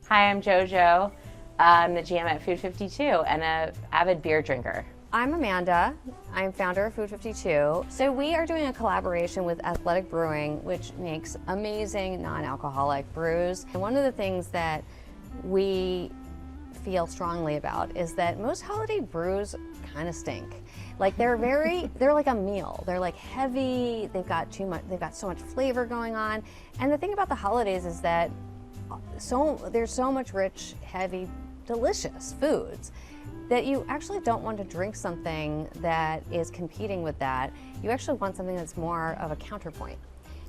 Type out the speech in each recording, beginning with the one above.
Hi, I'm Jojo. I'm the GM at Food52 and an avid beer drinker. I'm Amanda. I'm founder of Food52. So we are doing a collaboration with Athletic Brewing, which makes amazing non-alcoholic brews. And one of the things that we feel strongly about is that most holiday brews kind of stink. Like they're like a meal. They're like heavy, they've got so much flavor going on. And the thing about the holidays is that there's so much rich, heavy, delicious foods that you actually don't want to drink something that is competing with that. You actually want something that's more of a counterpoint.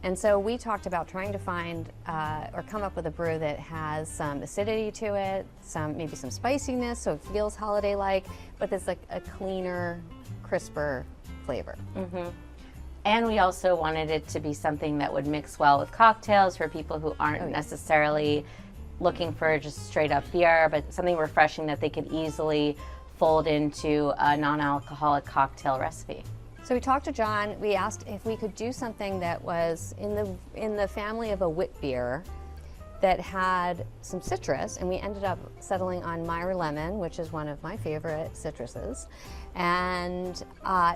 And so we talked about trying to find or come up with a brew that has some acidity to it, maybe some spiciness, so it feels holiday-like, but it's like a cleaner, crisper flavor. Mm-hmm. And we also wanted it to be something that would mix well with cocktails for people who aren't necessarily looking for just straight up beer, but something refreshing that they could easily fold into a non-alcoholic cocktail recipe. So we talked to John. We asked if we could do something that was in the family of a wit beer that had some citrus, and we ended up settling on Meyer lemon, which is one of my favorite citruses. And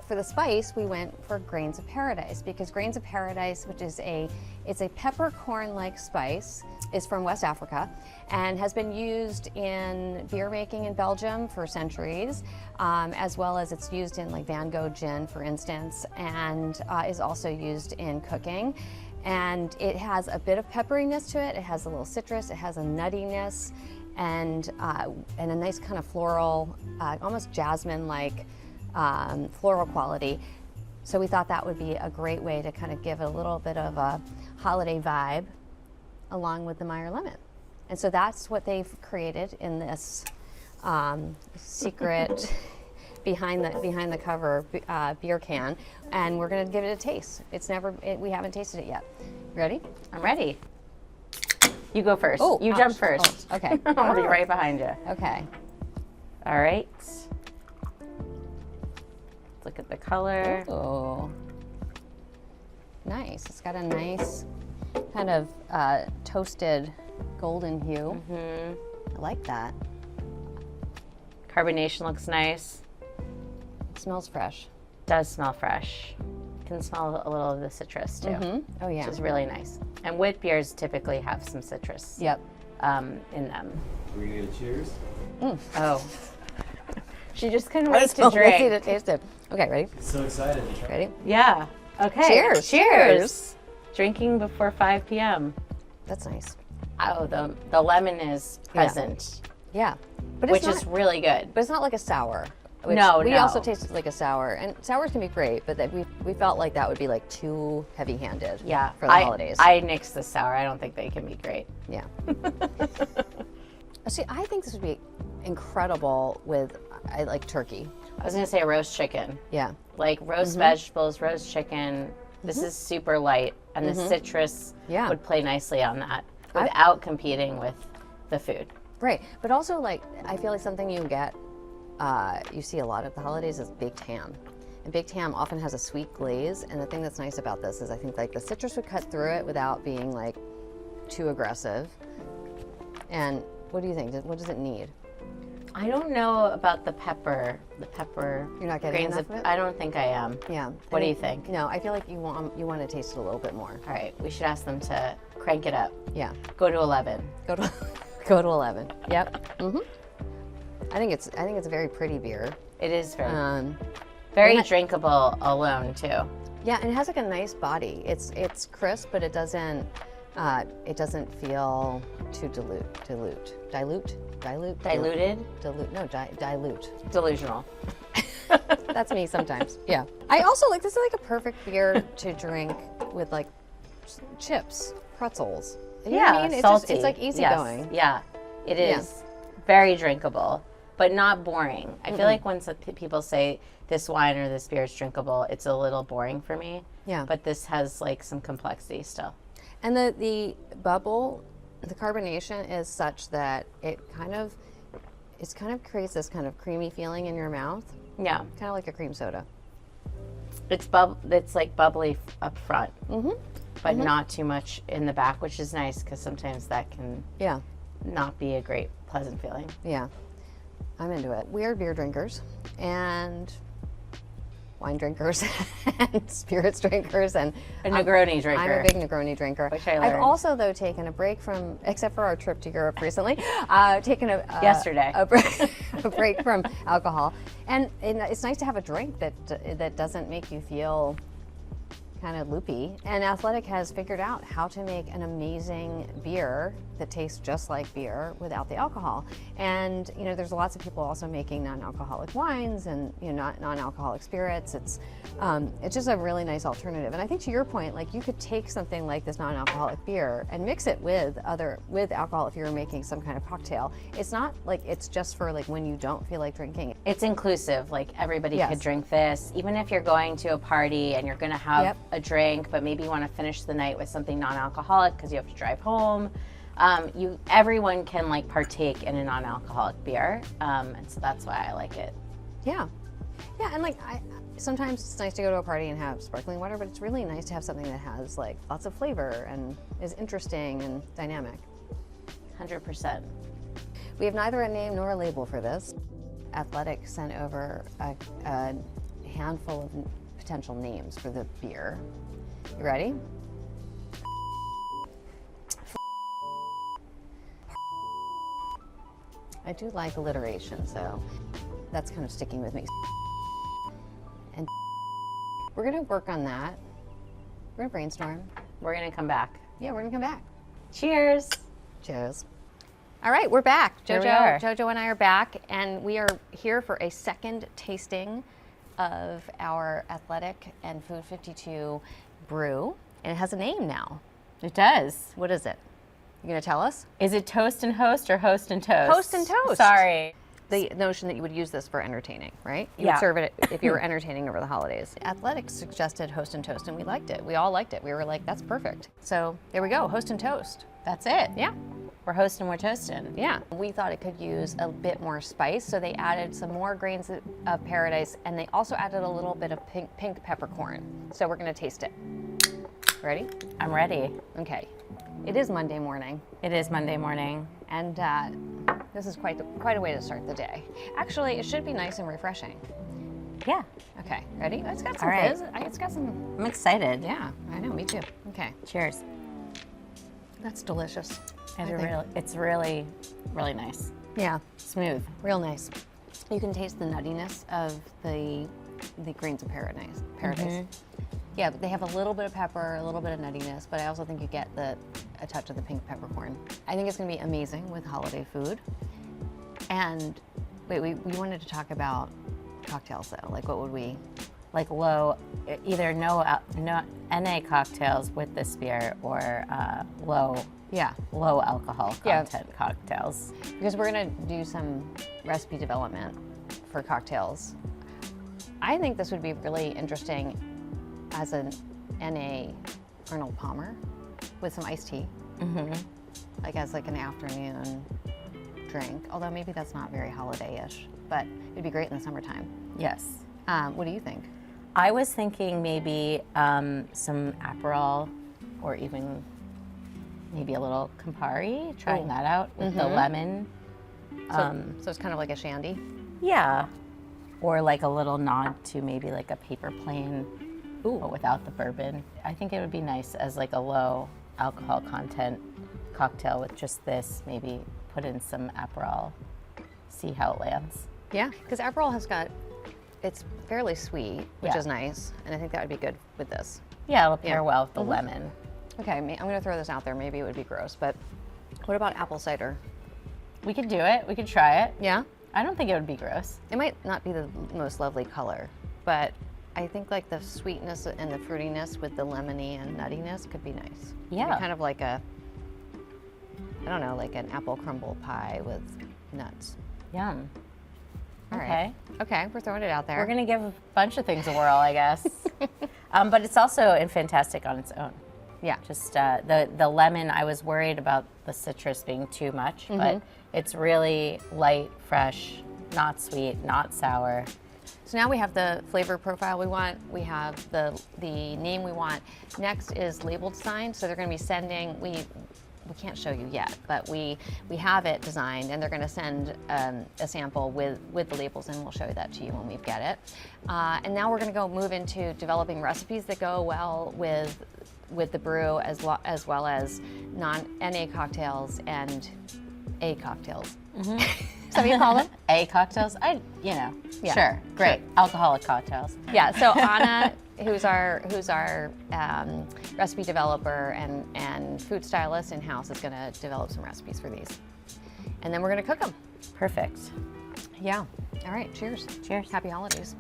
for the spice, we went for Grains of Paradise, because Grains of Paradise, which is it's a peppercorn-like spice, is from West Africa and has been used in beer making in Belgium for centuries, as well as it's used in like Van Gogh gin, for instance, and is also used in cooking. And it has a bit of pepperiness to it. It has a little citrus. It has a nuttiness, and a nice kind of floral, almost jasmine-like floral quality. So we thought that would be a great way to kind of give a little bit of a holiday vibe, along with the Meyer lemon. And so that's what they've created in this secret behind the cover beer can, and we're going to give it a taste. We haven't tasted it yet. Ready? I'm ready. You go first. Oh, you jump first. Oh, okay. I'll be right behind you. Okay. All right. Look at the color. Oh, nice. It's got a nice kind of toasted golden hue. Mm-hmm. I like that. Carbonation looks nice. It smells fresh. Does smell fresh. Can smell a little of the citrus too. Mm-hmm. Oh yeah. Which is really nice. And wit beers typically have some citrus. Yep. In them. We're gonna get a cheers. Oh. She just couldn't wait to drink. Let's see to taste it. Okay, ready? So excited to try. Ready? Yeah. Okay. Cheers. Cheers. Drinking before 5 p.m. That's nice. Oh, the lemon is present, Yeah. But which is really good. But it's not like a sour. We also tasted like a sour, and sours can be great, but that we felt like that would be like too heavy-handed. Yeah. For the holidays. I nixed the sour. I don't think they can be great. Yeah. See, I think this would be incredible with I like turkey. I was gonna say roast chicken. Yeah. Like roast vegetables, roast chicken. This is super light, and the citrus would play nicely on that without competing with the food. Right, but also like I feel like something you get, you see a lot at the holidays is baked ham, and baked ham often has a sweet glaze. And the thing that's nice about this is I think like the citrus would cut through it without being like too aggressive. And what do you think? What does it need? I don't know about the pepper. You're not getting grains enough of it? I don't think I am. Yeah. What do you think? No, I feel like you want to taste it a little bit more. All right, we should ask them to crank it up. Yeah. Go to 11. Go to 11. Yep. Mhm. I think it's a very pretty beer. It is very Very drinkable alone too. Yeah, and it has like a nice body. It's crisp, but it doesn't feel too dilute. Delusional. That's me sometimes. Yeah. I also like this is like a perfect beer to drink with like chips, pretzels. You know what I mean? Salty. It's like easygoing. Yeah, it is very drinkable, but not boring. I feel like when people say this wine or this beer is drinkable, it's a little boring for me. Yeah. But this has like some complexity still. And the bubble, the carbonation is such that it kind of creates this kind of creamy feeling in your mouth. Yeah. Kind of like a cream soda. It's like bubbly up front, but not too much in the back, which is nice because sometimes that can not be a great, pleasant feeling. Yeah, I'm into it. We are beer drinkers and wine drinkers and spirits drinkers and A Negroni drinker. I'm a big Negroni drinker. Which I I've learned. also, though, taken a break from, except for our trip to Europe recently, taken Yesterday. a break from alcohol. And it's nice to have a drink that doesn't make you feel kind of loopy. And Athletic has figured out how to make an amazing beer that tastes just like beer without the alcohol. And there's lots of people also making non-alcoholic wines and non-alcoholic spirits. It's just a really nice alternative. And I think to your point, like, you could take something like this non-alcoholic beer and mix it with alcohol if you were making some kind of cocktail. It's not like it's just for like when you don't feel like drinking. It's inclusive, like everybody Yes. could drink this. Even if you're going to a party and you're gonna have Yep. a drink, but maybe you wanna finish the night with something non-alcoholic because you have to drive home. Everyone can like partake in a non-alcoholic beer. And so that's why I like it. Yeah. Yeah, and like sometimes it's nice to go to a party and have sparkling water, but it's really nice to have something that has like lots of flavor and is interesting and dynamic. 100%. We have neither a name nor a label for this. Athletic sent over a handful of potential names for the beer. You ready? I do like alliteration, so that's kind of sticking with me. And we're gonna work on that. We're gonna brainstorm. We're gonna come back. Yeah, we're gonna come back. Cheers. Cheers. All right, we're back. Here we are. Jojo and I are back, and we are here for a second tasting of our Athletic and Food52 brew. And it has a name now. It does. What is it? You gonna tell us? Is it toast and host or host and toast? Host and toast. Sorry. The notion that you would use this for entertaining, right? You Yeah. would serve it if you were entertaining over the holidays. Athletic suggested host and toast, and we liked it. We all liked it. We were like, that's perfect. So there we go, host and toast. That's it. Yeah. We're hosting, we're toasting. Yeah, we thought it could use a bit more spice, so they added some more grains of paradise, and they also added a little bit of pink peppercorn. So we're gonna taste it. Ready? I'm ready. Okay. It is Monday morning, It is Monday morning. and this is quite a way to start the day. Actually, it should be nice and refreshing. Yeah. Okay, ready? It's got some All right. fizz. It's got some. I'm excited. Yeah, I know. Me too. Okay, Cheers. that's delicious. It's really, really nice. Yeah, Smooth. real nice. You can taste the nuttiness of the grains of paradise. Yeah, but they have a little bit of pepper, a little bit of nuttiness, but I also think you get a touch of the pink peppercorn. I think it's going to be amazing with holiday food. And wait, we wanted to talk about cocktails though. Like, what would we? Like either no NA cocktails with this beer or low Yeah, alcohol Yeah. content cocktails. because we're going to do some recipe development for cocktails. I think this would be really interesting as an NA Arnold Palmer with some iced tea. Like as like an afternoon drink, although maybe that's not very holiday-ish, but it'd be great in the summertime. Yes. What do you think? I was thinking maybe some Aperol or even maybe a little Campari, trying Ooh. that out with the lemon. So it's kind of like a shandy. Yeah. Or like a little nod to maybe like a paper plane, but without the bourbon. I think it would be nice as like a low alcohol content cocktail with just this, maybe put in some Aperol, see how it lands. Yeah, because Aperol it's fairly sweet, which Yeah. is nice, and I think that would be good with this. Yeah, it'll pair Yeah. well with the lemon. Okay, I'm going to throw this out there. Maybe it would be gross, but what about apple cider? We could do it, we could try it. Yeah? I don't think it would be gross. It might not be the most lovely color, but I think like the sweetness and the fruitiness with the lemony and nuttiness could be nice. Yeah. It'd be kind of like I don't know, like an apple crumble pie with nuts. Yum. All Okay. right. Okay, we're throwing it out there. We're gonna give a bunch of things a whirl, I guess. But it's also fantastic on its own. Yeah. Just the lemon, I was worried about the citrus being too much, but it's really light, fresh, not sweet, not sour. So now we have the flavor profile we want. We have the name we want. Next is labeled sign. So they're going to be sending. we can't show you yet, but we have it designed, and they're going to send a sample with the labels, and we'll show you that to you when we get it. And now we're going to go move into developing recipes that go well with the brew, as well as NA cocktails and A cocktails. Mm-hmm. Is that what you call them? A cocktails? Yeah, Sure, great. sure. Alcoholic cocktails. Yeah, so Anna, who's our recipe developer and food stylist in-house, is going to develop some recipes for these. And then we're going to cook them. Perfect. Yeah. All right, cheers. Cheers. Happy holidays.